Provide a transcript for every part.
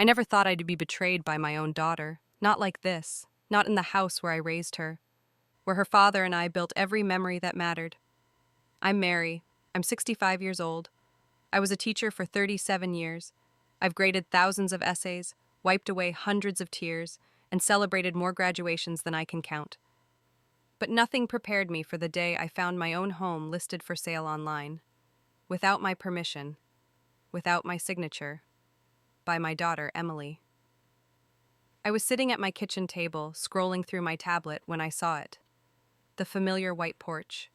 I never thought I'd be betrayed by my own daughter. Not like this. Not in the house where I raised her, where her father and I built every memory that mattered. I'm Mary. I'm 65 years old. I was a teacher for 37 years. I've graded thousands of essays, wiped away hundreds of tears, and celebrated more graduations than I can count. But nothing prepared me for the day I found my own home listed for sale online, without my permission, without my signature, by my daughter, Emily. I was sitting at my kitchen table, scrolling through my tablet when I saw it. The familiar white porch,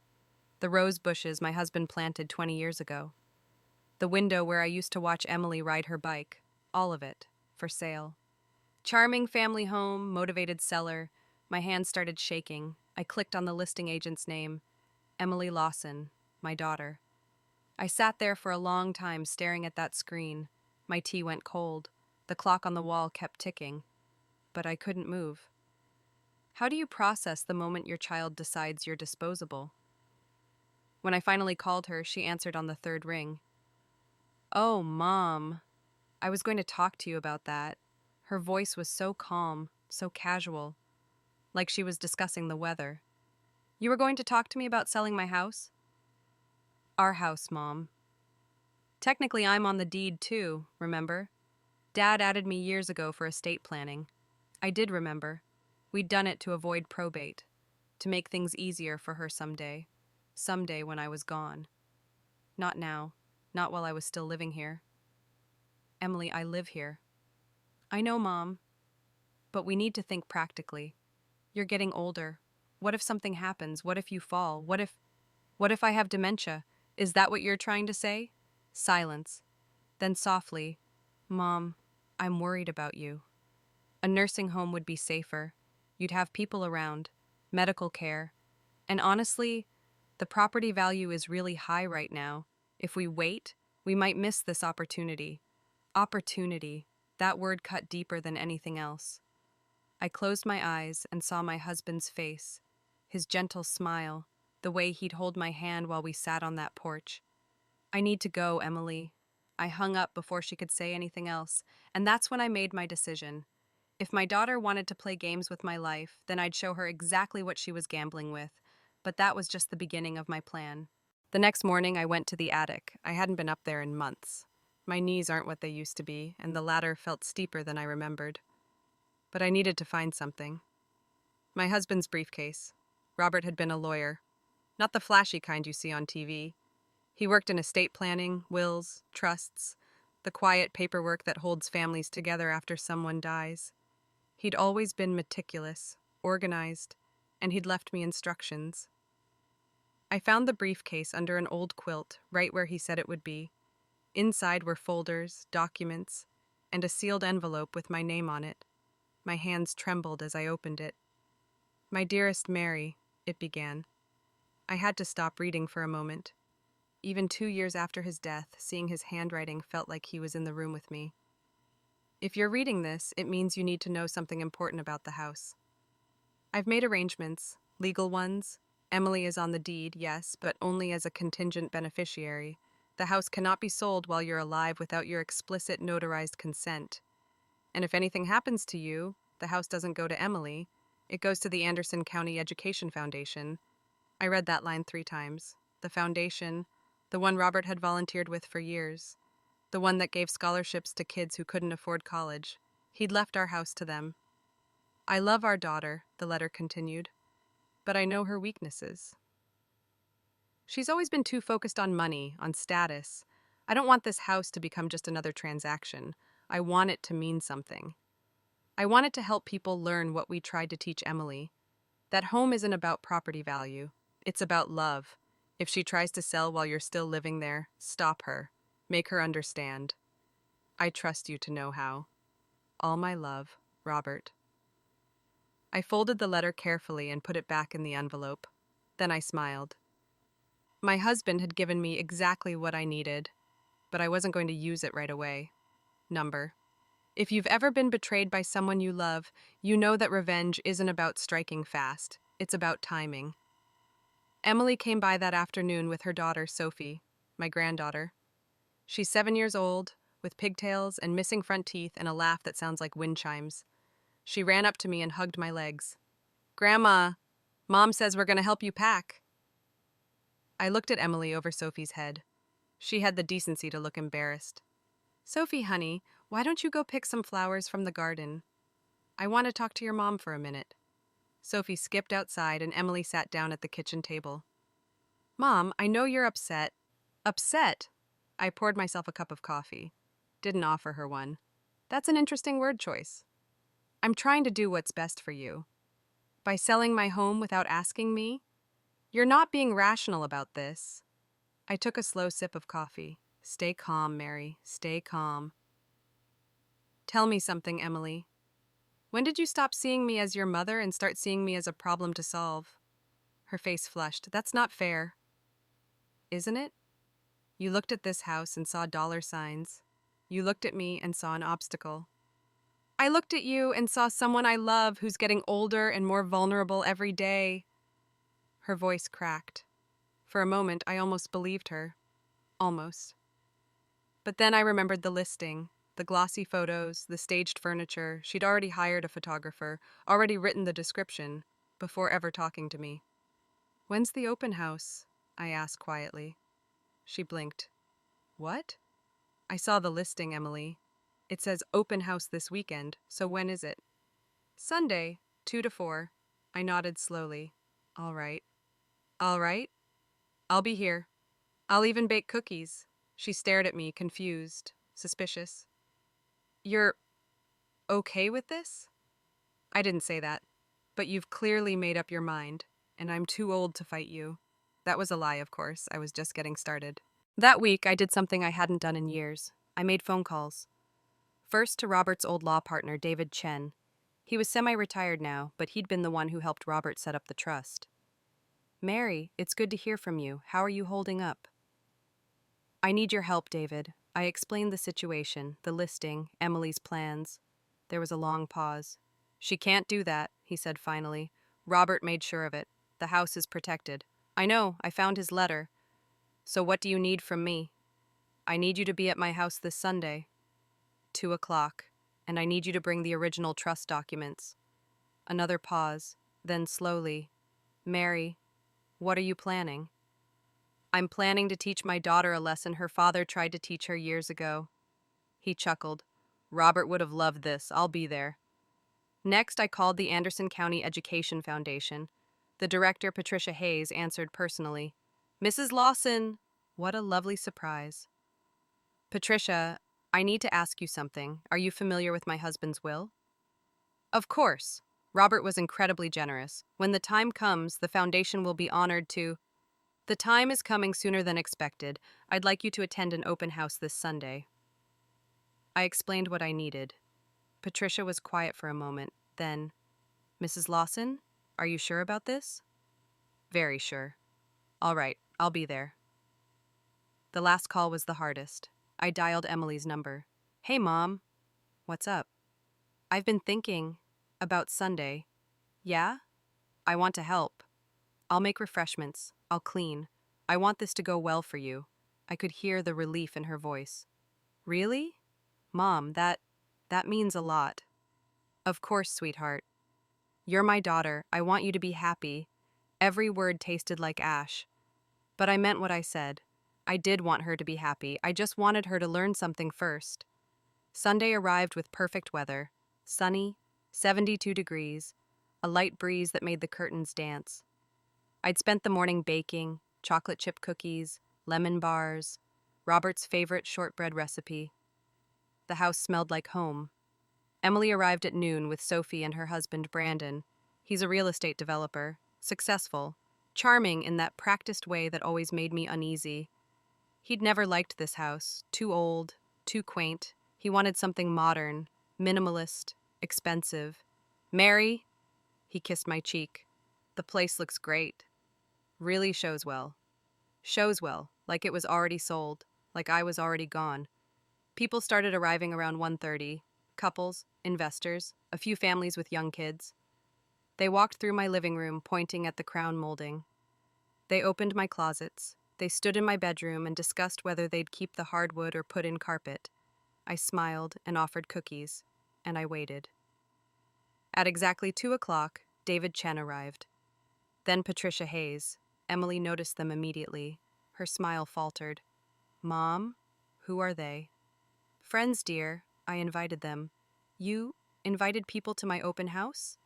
the rose bushes my husband planted 20 years ago, the window where I used to watch Emily ride her bike, all of it, for sale. Charming family home, motivated seller. My hand started shaking. I clicked on the listing agent's name, Emily Lawson, my daughter. I sat there for a long time staring at that screen. My tea went cold. The clock on the wall kept ticking. But I couldn't move. How do you process the moment your child decides you're disposable? When I finally called her, she answered on the third ring. "Oh, Mom, I was going to talk to you about that." Her voice was so calm, so casual, like she was discussing the weather. "You were going to talk to me about selling my house?" "Our house, Mom. Technically, I'm on the deed too, remember? Dad added me years ago for estate planning." I did remember. We'd done it to avoid probate, to make things easier for her someday. Someday when I was gone. Not now. Not while I was still living here. "Emily, I live here." "I know, Mom. But we need to think practically. You're getting older. What if something happens? What if you fall? What if I have dementia? Is that what you're trying to say?" Silence. Then softly, "Mom, I'm worried about you. A nursing home would be safer. You'd have people around, medical care. And honestly, the property value is really high right now. If we wait, we might miss this opportunity." Opportunity. That word cut deeper than anything else. I closed my eyes and saw my husband's face, his gentle smile, the way he'd hold my hand while we sat on that porch. "I need to go, Emily." I hung up before she could say anything else, and that's when I made my decision. If my daughter wanted to play games with my life, then I'd show her exactly what she was gambling with. But that was just the beginning of my plan. The next morning, I went to the attic. I hadn't been up there in months. My knees aren't what they used to be, and the ladder felt steeper than I remembered. But I needed to find something. My husband's briefcase. Robert had been a lawyer. Not the flashy kind you see on TV. He worked in estate planning, wills, trusts, the quiet paperwork that holds families together after someone dies. He'd always been meticulous, organized, and he'd left me instructions. I found the briefcase under an old quilt, right where he said it would be. Inside were folders, documents, and a sealed envelope with my name on it. My hands trembled as I opened it. "My dearest Mary," it began. I had to stop reading for a moment. Even 2 years after his death, seeing his handwriting felt like he was in the room with me. "If you're reading this, it means you need to know something important about the house. I've made arrangements, legal ones. Emily is on the deed, yes, but only as a contingent beneficiary. The house cannot be sold while you're alive without your explicit notarized consent. And if anything happens to you, the house doesn't go to Emily. It goes to the Anderson County Education Foundation." I read that line 3 times. The foundation, the one Robert had volunteered with for years. The one that gave scholarships to kids who couldn't afford college. He'd left our house to them. "I love our daughter," the letter continued, "but I know her weaknesses. She's always been too focused on money, on status. I don't want this house to become just another transaction. I want it to mean something. I want it to help people learn what we tried to teach Emily. That home isn't about property value. It's about love. If she tries to sell while you're still living there, stop her. Make her understand. I trust you to know how. All my love, Robert." I folded the letter carefully and put it back in the envelope. Then I smiled. My husband had given me exactly what I needed, but I wasn't going to use it right away. Number. If you've ever been betrayed by someone you love, you know that revenge isn't about striking fast. It's about timing. Emily came by that afternoon with her daughter, Sophie, my granddaughter. She's 7 years old, with pigtails and missing front teeth and a laugh that sounds like wind chimes. She ran up to me and hugged my legs. "Grandma, Mom says we're going to help you pack." I looked at Emily over Sophie's head. She had the decency to look embarrassed. "Sophie, honey, why don't you go pick some flowers from the garden? I want to talk to your mom for a minute." Sophie skipped outside and Emily sat down at the kitchen table. "Mom, I know you're upset." "Upset?" I poured myself a cup of coffee. Didn't offer her one. "That's an interesting word choice. I'm trying to do what's best for you. By selling my home without asking me? You're not being rational about this." I took a slow sip of coffee. "Stay calm, Mary. Stay calm." "Tell me something, Emily. When did you stop seeing me as your mother and start seeing me as a problem to solve?" Her face flushed. "That's not fair." "Isn't it? You looked at this house and saw dollar signs. You looked at me and saw an obstacle. I looked at you and saw someone I love who's getting older and more vulnerable every day." Her voice cracked. For a moment, I almost believed her. Almost. But then I remembered the listing, the glossy photos, the staged furniture. She'd already hired a photographer, already written the description, before ever talking to me. "When's the open house?" I asked quietly. She blinked. "What?" "I saw the listing, Emily. It says open house this weekend, so when is it?" "Sunday, 2 to 4. I nodded slowly. "All right." "All right? I'll be here. I'll even bake cookies." She stared at me, confused, suspicious. "You're okay with this?" "I didn't say that. But you've clearly made up your mind, and I'm too old to fight you." That was a lie, of course. I was just getting started. That week, I did something I hadn't done in years. I made phone calls. First to Robert's old law partner, David Chen. He was semi-retired now, but he'd been the one who helped Robert set up the trust. "Mary, it's good to hear from you. How are you holding up?" "I need your help, David." I explained the situation, the listing, Emily's plans. There was a long pause. "She can't do that," he said finally. "Robert made sure of it. The house is protected." "I know, I found his letter." "So what do you need from me?" "I need you to be at my house this Sunday. 2 o'clock. And I need you to bring the original trust documents." Another pause, then slowly. "Mary, what are you planning?" "I'm planning to teach my daughter a lesson her father tried to teach her years ago." He chuckled. "Robert would have loved this. I'll be there." Next, I called the Anderson County Education Foundation. The director, Patricia Hayes, answered personally. "Mrs. Lawson." What a lovely surprise. "Patricia, I need to ask you something. Are you familiar with my husband's will?" "Of course." Robert was incredibly generous. "When the time comes, the foundation will be honored to—" "The time is coming sooner than expected. I'd like you to attend an open house this Sunday." I explained what I needed. Patricia was quiet for a moment. Then, "Mrs. Lawson, are you sure about this?" "Very sure." "All right, I'll be there." The last call was the hardest. I dialed Emily's number. "Hey, Mom." "What's up?" "I've been thinking about Sunday." "Yeah? I want to help. I'll make refreshments. I'll clean. I want this to go well for you." I could hear the relief in her voice. "Really? Mom, that means a lot." "Of course, sweetheart. You're my daughter. I want you to be happy." Every word tasted like ash. But I meant what I said. I did want her to be happy. I just wanted her to learn something first. Sunday arrived with perfect weather. Sunny, 72 degrees, a light breeze that made the curtains dance. I'd spent the morning baking, chocolate chip cookies, lemon bars, Robert's favorite shortbread recipe. The house smelled like home. Emily arrived at noon with Sophie and her husband, Brandon. He's a real estate developer, successful, charming in that practiced way that always made me uneasy. He'd never liked this house, too old, too quaint. He wanted something modern, minimalist, expensive. "Mary," he kissed my cheek. "The place looks great. Really shows well." Shows well, like it was already sold, like I was already gone. People started arriving around 1:30. Couples, investors, a few families with young kids. They walked through my living room, pointing at the crown molding. They opened my closets. They stood in my bedroom and discussed whether they'd keep the hardwood or put in carpet. I smiled and offered cookies, and I waited. At exactly 2 o'clock, David Chen arrived. Then Patricia Hayes. Emily noticed them immediately. Her smile faltered. Mom? Who are they? Friends, dear. I invited them. You invited people to my open house?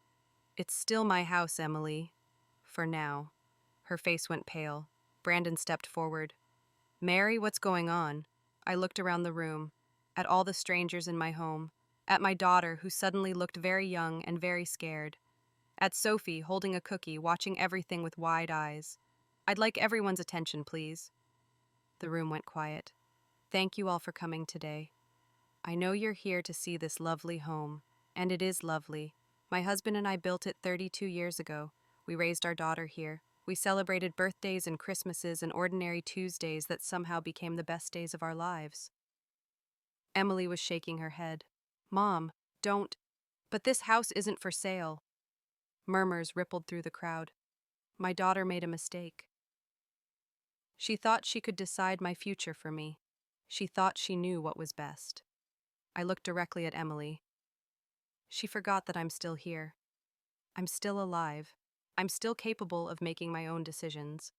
It's still my house, Emily. For now. Her face went pale. Brandon stepped forward. Mary, what's going on? I looked around the room, at all the strangers in my home, at my daughter who suddenly looked very young and very scared, at Sophie holding a cookie, watching everything with wide eyes. I'd like everyone's attention, please. The room went quiet. Thank you all for coming today. I know you're here to see this lovely home, and it is lovely. My husband and I built it 32 years ago. We raised our daughter here. We celebrated birthdays and Christmases and ordinary Tuesdays that somehow became the best days of our lives. Emily was shaking her head. Mom, don't. But this house isn't for sale. Murmurs rippled through the crowd. My daughter made a mistake. She thought she could decide my future for me. She thought she knew what was best. I looked directly at Emily. She forgot that I'm still here. I'm still alive. I'm still capable of making my own decisions.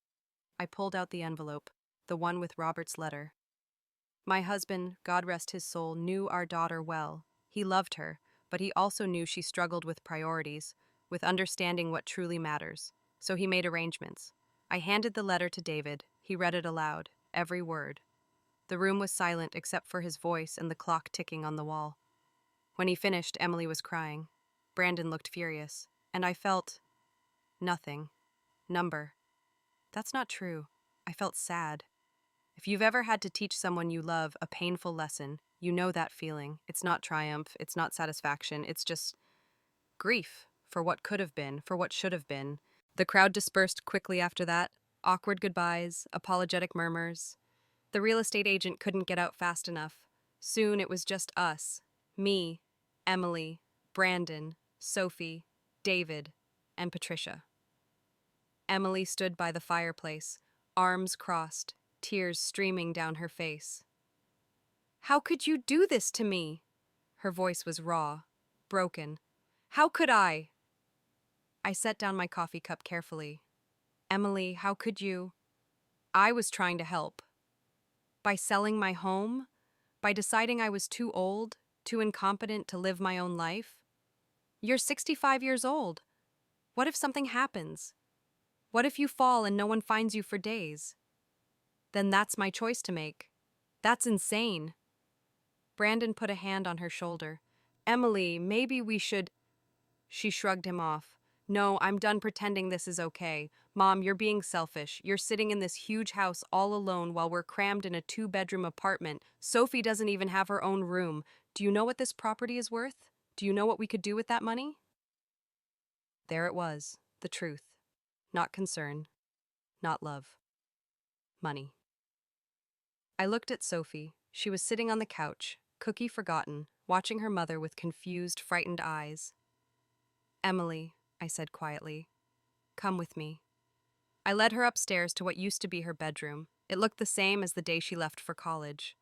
I pulled out the envelope, the one with Robert's letter. My husband, God rest his soul, knew our daughter well. He loved her, but he also knew she struggled with priorities, with understanding what truly matters. So he made arrangements. I handed the letter to David. He read it aloud, every word. The room was silent except for his voice and the clock ticking on the wall. When he finished, Emily was crying. Brandon looked furious, and I felt nothing. Number. That's not true. I felt sad. If you've ever had to teach someone you love a painful lesson, you know that feeling. It's not triumph, it's not satisfaction, it's just grief for what could have been, for what should have been. The crowd dispersed quickly after that. Awkward goodbyes, apologetic murmurs. The real estate agent couldn't get out fast enough. Soon it was just us. Me, Emily, Brandon, Sophie, David, and Patricia. Emily stood by the fireplace, arms crossed, tears streaming down her face. How could you do this to me? Her voice was raw, broken. How could I? I set down my coffee cup carefully. Emily, how could you? I was trying to help. By selling my home? By deciding I was too old, too incompetent to live my own life? You're 65 years old. What if something happens? What if you fall and no one finds you for days? Then that's my choice to make. That's insane. Brandon put a hand on her shoulder. Emily, maybe we should... She shrugged him off. No, I'm done pretending this is okay. Mom, you're being selfish. You're sitting in this huge house all alone while we're crammed in a 2-bedroom apartment. Sophie doesn't even have her own room. Do you know what this property is worth? Do you know what we could do with that money? There it was, the truth. Not concern, not love. Money. I looked at Sophie. She was sitting on the couch, cookie forgotten, watching her mother with confused, frightened eyes. Emily, I said quietly, come with me. I led her upstairs to what used to be her bedroom. It looked the same as the day she left for college.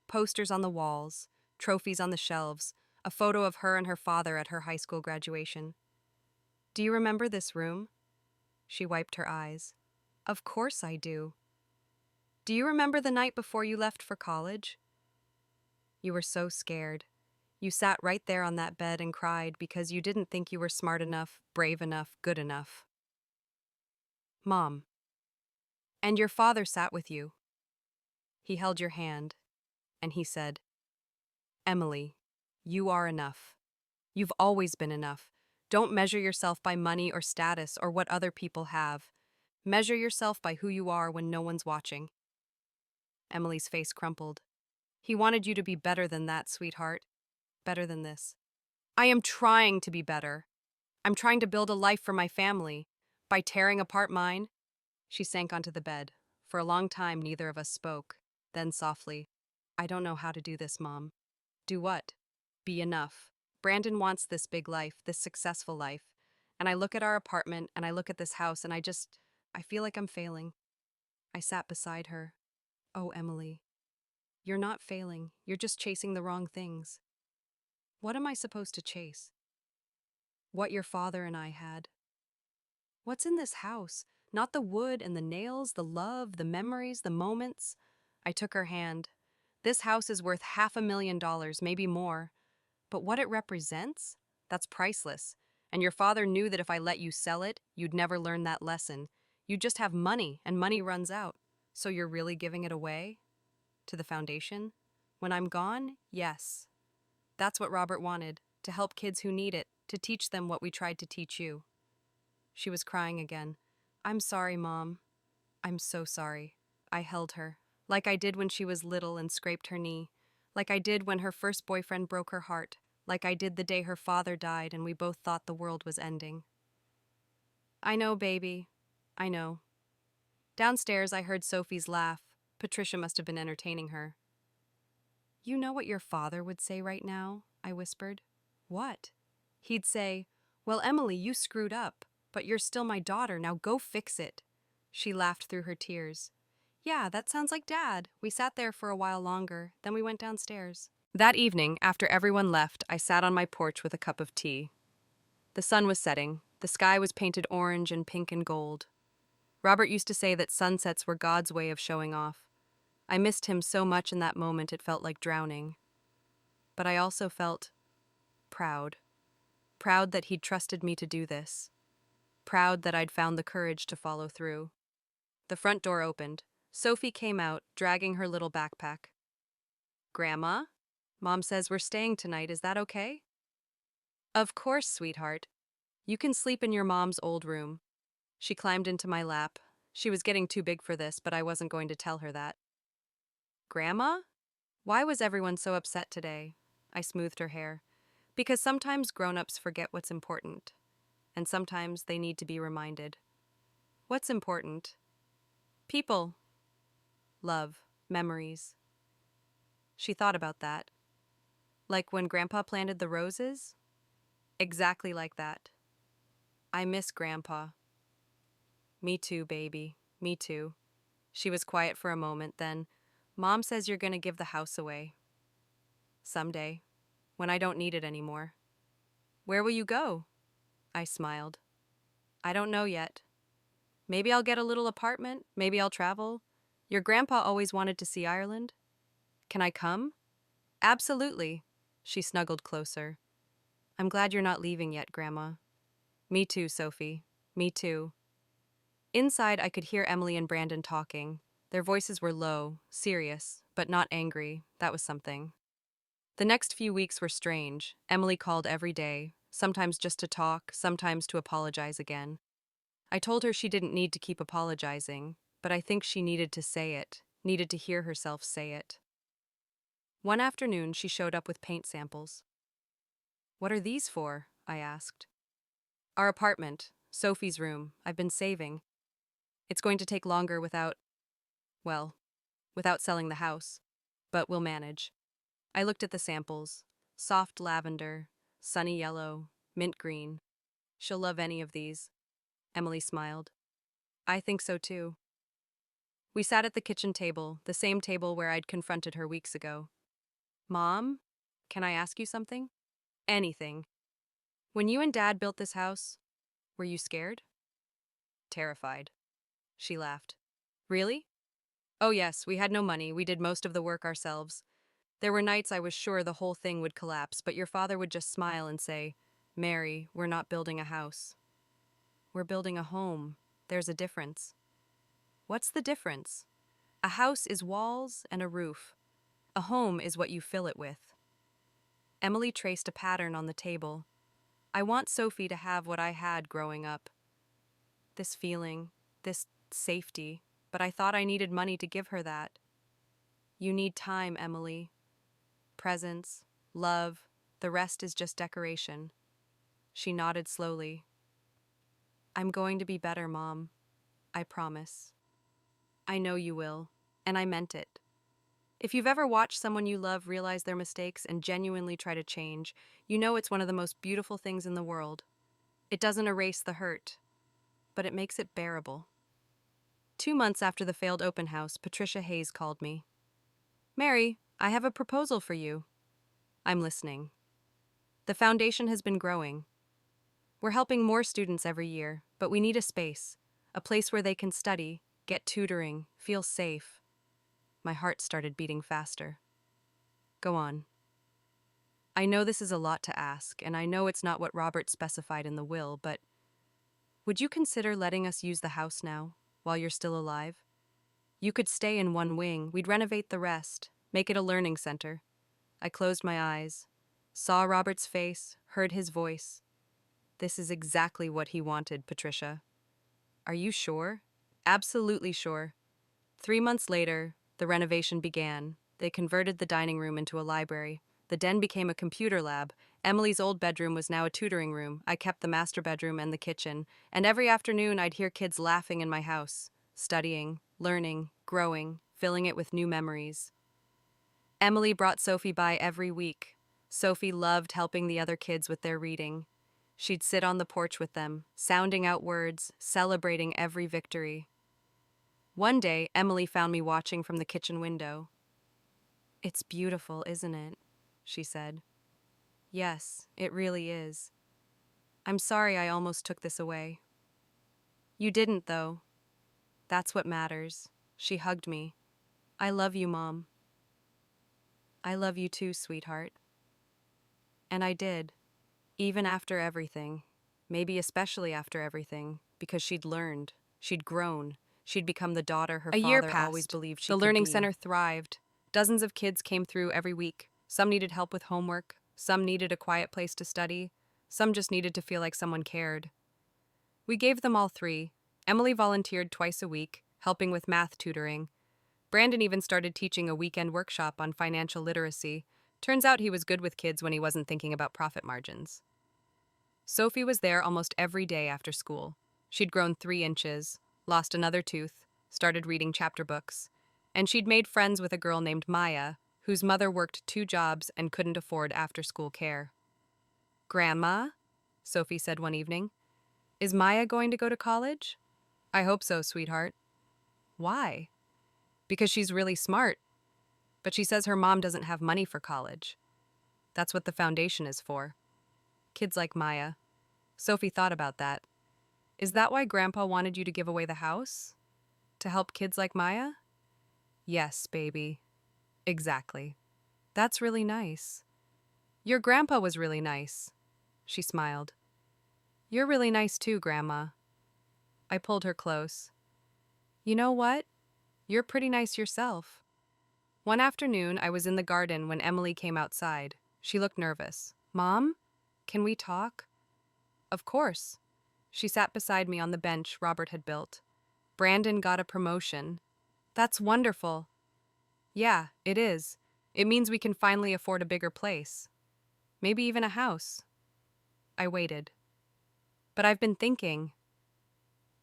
Posters on the walls, trophies on the shelves, a photo of her and her father at her high school graduation. Do you remember this room? She wiped her eyes. Of course I do. Do you remember the night before you left for college? You were so scared. You sat right there on that bed and cried because you didn't think you were smart enough, brave enough, good enough. Mom. And your father sat with you. He held your hand, and he said, Emily, you are enough. You've always been enough. Don't measure yourself by money or status or what other people have. Measure yourself by who you are when no one's watching. Emily's face crumpled. He wanted you to be better than that, sweetheart. Better than this. I am trying to be better. I'm trying to build a life for my family. By tearing apart mine. She sank onto the bed. For a long time, neither of us spoke. Then softly, I don't know how to do this, Mom. Do what? Be enough. Brandon wants this big life, this successful life. And I look at our apartment and I look at this house and I feel like I'm failing. I sat beside her. Oh, Emily. You're not failing. You're just chasing the wrong things. What am I supposed to chase? What your father and I had. What's in this house? Not the wood and the nails, the love, the memories, the moments. I took her hand. This house is worth $500,000, maybe more. But what it represents? That's priceless. And your father knew that if I let you sell it, you'd never learn that lesson. You'd just have money, and money runs out. So you're really giving it away? To the foundation? When I'm gone? Yes. That's what Robert wanted, to help kids who need it, to teach them what we tried to teach you. She was crying again. I'm sorry, Mom. I'm so sorry. I held her, like I did when she was little and scraped her knee, like I did when her first boyfriend broke her heart, like I did the day her father died and we both thought the world was ending. I know, baby. I know. Downstairs, I heard Sophie's laugh. Patricia must have been entertaining her. You know what your father would say right now? I whispered. What? He'd say, Well, Emily, you screwed up, but you're still my daughter, now go fix it. She laughed through her tears. Yeah, that sounds like Dad. We sat there for a while longer, then we went downstairs. That evening, after everyone left, I sat on my porch with a cup of tea. The sun was setting. The sky was painted orange and pink and gold. Robert used to say that sunsets were God's way of showing off. I missed him so much in that moment it felt like drowning. But I also felt proud. Proud that he'd trusted me to do this. Proud that I'd found the courage to follow through. The front door opened. Sophie came out, dragging her little backpack. Grandma? Mom says we're staying tonight, is that okay? Of course, sweetheart. You can sleep in your mom's old room. She climbed into my lap. She was getting too big for this, but I wasn't going to tell her that. Grandma? Why was everyone so upset today? I smoothed her hair. Because sometimes grown-ups forget what's important. And sometimes they need to be reminded. What's important? People. Love. Memories. She thought about that. Like when Grandpa planted the roses? Exactly like that. I miss Grandpa. Me too, baby. Me too. She was quiet for a moment, then, Mom says you're going to give the house away. Someday, when I don't need it anymore. Where will you go? I smiled. I don't know yet. Maybe I'll get a little apartment, maybe I'll travel. Your grandpa always wanted to see Ireland. Can I come? Absolutely. She snuggled closer. I'm glad you're not leaving yet, Grandma. Me too, Sophie. Me too. Inside, I could hear Emily and Brandon talking. Their voices were low, serious, but not angry. That was something. The next few weeks were strange. Emily called every day, sometimes just to talk, sometimes to apologize again. I told her she didn't need to keep apologizing, but I think she needed to say it, needed to hear herself say it. One afternoon, she showed up with paint samples. What are these for? I asked. Our apartment, Sophie's room. I've been saving. It's going to take longer without selling the house, but we'll manage. I looked at the samples. Soft lavender, sunny yellow, mint green. She'll love any of these. Emily smiled. I think so too. We sat at the kitchen table, the same table where I'd confronted her weeks ago. Mom, can I ask you something? Anything. When you and Dad built this house, were you scared? Terrified. She laughed. Really? Oh yes, we had no money, we did most of the work ourselves. There were nights I was sure the whole thing would collapse, but your father would just smile and say, Mary, we're not building a house. We're building a home. There's a difference. What's the difference? A house is walls and a roof. A home is what you fill it with. Emily traced a pattern on the table. I want Sophie to have what I had growing up. This feeling, this safety, but I thought I needed money to give her that. You need time, Emily. Presence, love, the rest is just decoration. She nodded slowly. I'm going to be better, Mom. I promise. I know you will, and I meant it. If you've ever watched someone you love realize their mistakes and genuinely try to change, you know it's one of the most beautiful things in the world. It doesn't erase the hurt, but it makes it bearable. 2 months after the failed open house, Patricia Hayes called me. Mary, I have a proposal for you. I'm listening. The foundation has been growing. We're helping more students every year, but we need a place where they can study, get tutoring, feel safe. My heart started beating faster. Go on. I know this is a lot to ask, and I know it's not what Robert specified in the will, but would you consider letting us use the house now, while you're still alive? You could stay in one wing, we'd renovate the rest, make it a learning center. I closed my eyes, saw Robert's face, heard his voice. This is exactly what he wanted, Patricia. Are you sure? Absolutely sure. 3 months later, the renovation began. They converted the dining room into a library. The den became a computer lab. Emily's old bedroom was now a tutoring room. I kept the master bedroom and the kitchen. And every afternoon, I'd hear kids laughing in my house, studying, learning, growing, filling it with new memories. Emily brought Sophie by every week. Sophie loved helping the other kids with their reading. She'd sit on the porch with them, sounding out words, celebrating every victory. One day, Emily found me watching from the kitchen window. "It's beautiful, isn't it?" she said. "Yes, it really is. I'm sorry I almost took this away." "You didn't, though. That's what matters." She hugged me. "I love you, Mom." "I love you too, sweetheart." And I did, even after everything. Maybe especially after everything, because she'd learned, she'd grown, she'd become the daughter her father always believed she could be. The learning center thrived. Dozens of kids came through every week. Some needed help with homework, some needed a quiet place to study, some just needed to feel like someone cared. We gave them all three. Emily volunteered twice a week, helping with math tutoring. Brandon even started teaching a weekend workshop on financial literacy. Turns out he was good with kids when he wasn't thinking about profit margins. Sophie was there almost every day after school. She'd grown 3 inches, lost another tooth, started reading chapter books, and she'd made friends with a girl named Maya, whose mother worked 2 jobs and couldn't afford after-school care. "Grandma," Sophie said one evening, "is Maya going to go to college?" "I hope so, sweetheart." "Why?" "Because she's really smart, but she says her mom doesn't have money for college. That's what the foundation is for. Kids like Maya." Sophie thought about that. "Is that why Grandpa wanted you to give away the house? To help kids like Maya?" "Yes, baby. Exactly. That's really nice." "Your grandpa was really nice." She smiled. "You're really nice too, Grandma." I pulled her close. "You know what? You're pretty nice yourself." One afternoon, I was in the garden when Emily came outside. She looked nervous. "Mom, can we talk?" "Of course." She sat beside me on the bench Robert had built. "Brandon got a promotion." "That's wonderful." "Yeah, it is. It means we can finally afford a bigger place. Maybe even a house." I waited. "But I've been thinking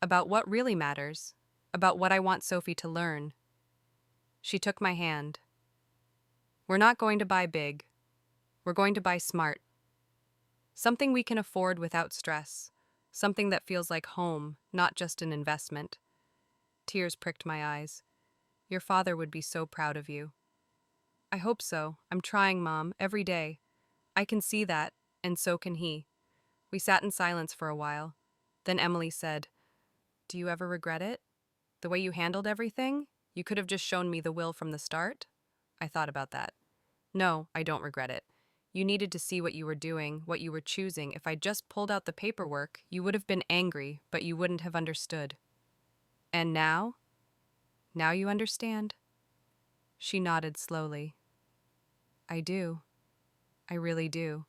about what really matters, about what I want Sophie to learn." She took my hand. "We're not going to buy big. We're going to buy smart. Something we can afford without stress. Something that feels like home, not just an investment." Tears pricked my eyes. "Your father would be so proud of you." "I hope so. I'm trying, Mom, every day. I can see that, and so can he." We sat in silence for a while. Then Emily said, "Do you ever regret it? The way you handled everything? You could have just shown me the will from the start?" I thought about that. "No, I don't regret it. You needed to see what you were doing, what you were choosing. If I just pulled out the paperwork, you would have been angry, but you wouldn't have understood." "And now? Now you understand?" She nodded slowly. "I do. I really do."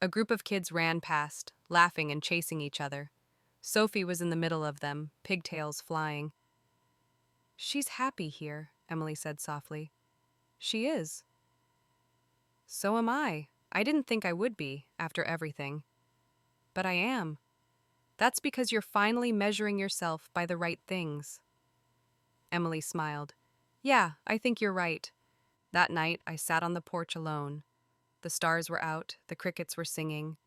A group of kids ran past, laughing and chasing each other. Sophie was in the middle of them, pigtails flying. "She's happy here," Emily said softly. "She is." "So am I. I didn't think I would be, after everything. But I am. That's because you're finally measuring yourself by the right things." Emily smiled. "Yeah, I think you're right." That night, I sat on the porch alone. The stars were out, the crickets were singing.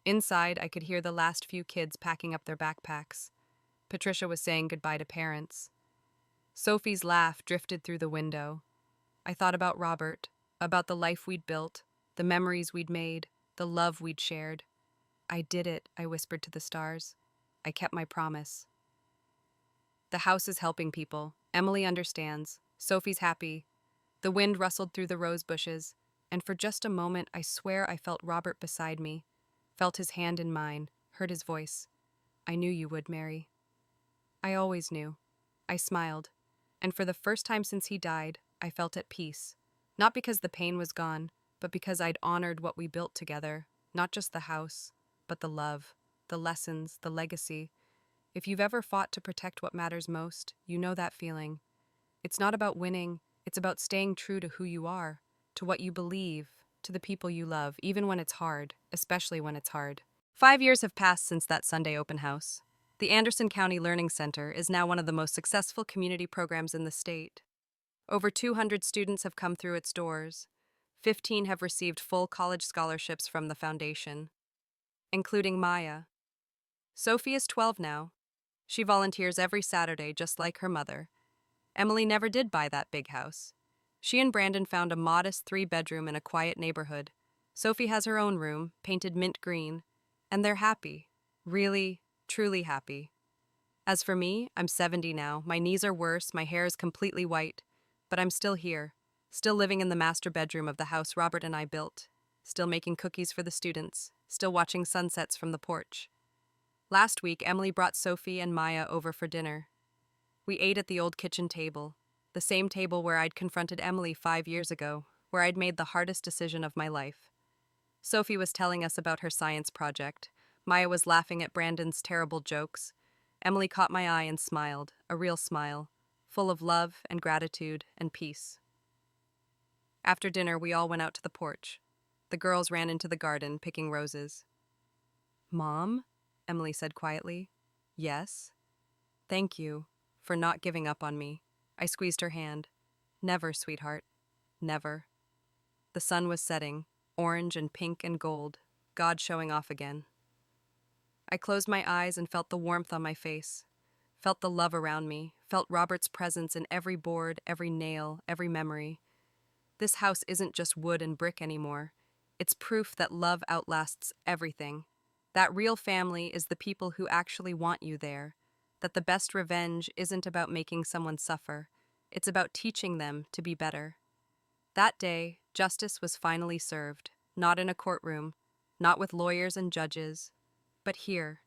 Inside, I could hear the last few kids packing up their backpacks. Patricia was saying goodbye to parents. Sophie's laugh drifted through the window. I thought about Robert, about the life we'd built, the memories we'd made, the love we'd shared. I did it, I whispered to the stars. I kept my promise. The house is helping people. Emily understands. Sophie's happy. The wind rustled through the rose bushes, and for just a moment I swear I felt Robert beside me, felt his hand in mine, heard his voice. I knew you would, Mary. I always knew. I smiled, and for the first time since he died, I felt at peace. Not because the pain was gone, but because I'd honored what we built together, not just the house, but the love, the lessons, the legacy. If you've ever fought to protect what matters most, you know that feeling. It's not about winning, it's about staying true to who you are, to what you believe, to the people you love, even when it's hard, especially when it's hard. 5 years have passed since that Sunday open house. The Anderson County Learning Center is now one of the most successful community programs in the state. Over 200 students have come through its doors. 15 have received full college scholarships from the foundation, including Maya. Sophie is 12 now. She volunteers every Saturday just like her mother. Emily never did buy that big house. She and Brandon found a modest 3-bedroom in a quiet neighborhood. Sophie has her own room, painted mint green, and they're happy. Really, truly happy. As for me, I'm 70 now. My knees are worse, my hair is completely white, but I'm still here, still living in the master bedroom of the house Robert and I built, still making cookies for the students, still watching sunsets from the porch. Last week, Emily brought Sophie and Maya over for dinner. We ate at the old kitchen table, the same table where I'd confronted Emily 5 years ago, where I'd made the hardest decision of my life. Sophie was telling us about her science project. Maya was laughing at Brandon's terrible jokes. Emily caught my eye and smiled, a real smile, full of love and gratitude and peace. After dinner, we all went out to the porch. The girls ran into the garden, picking roses. "Mom?" Emily said quietly. "Yes?" "Thank you for not giving up on me." I squeezed her hand. "Never, sweetheart. Never." The sun was setting, orange and pink and gold, God showing off again. I closed my eyes and felt the warmth on my face, felt the love around me, felt Robert's presence in every board, every nail, every memory. This house isn't just wood and brick anymore. It's proof that love outlasts everything. That real family is the people who actually want you there. That the best revenge isn't about making someone suffer. It's about teaching them to be better. That day, justice was finally served, not in a courtroom, not with lawyers and judges, but here,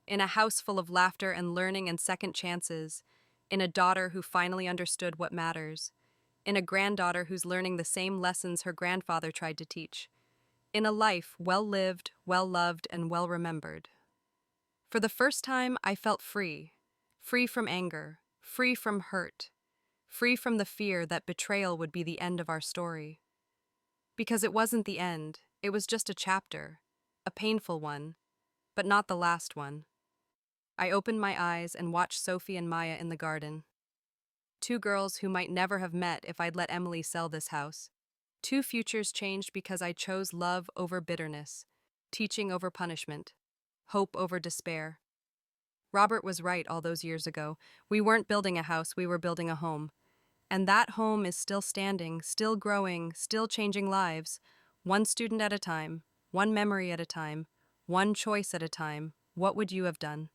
in a house full of laughter and learning and second chances, in a daughter who finally understood what matters, in a granddaughter who's learning the same lessons her grandfather tried to teach, in a life well lived, well loved, and well remembered. For the first time, I felt free. Free from anger, free from hurt, free from the fear that betrayal would be the end of our story. Because it wasn't the end, it was just a chapter, a painful one, but not the last one. I opened my eyes and watched Sophie and Maya in the garden. 2 girls who might never have met if I'd let Emily sell this house. 2 futures changed because I chose love over bitterness, teaching over punishment, hope over despair. Robert was right all those years ago. We weren't building a house, we were building a home. And that home is still standing, still growing, still changing lives, one student at a time, one memory at a time, one choice at a time. What would you have done?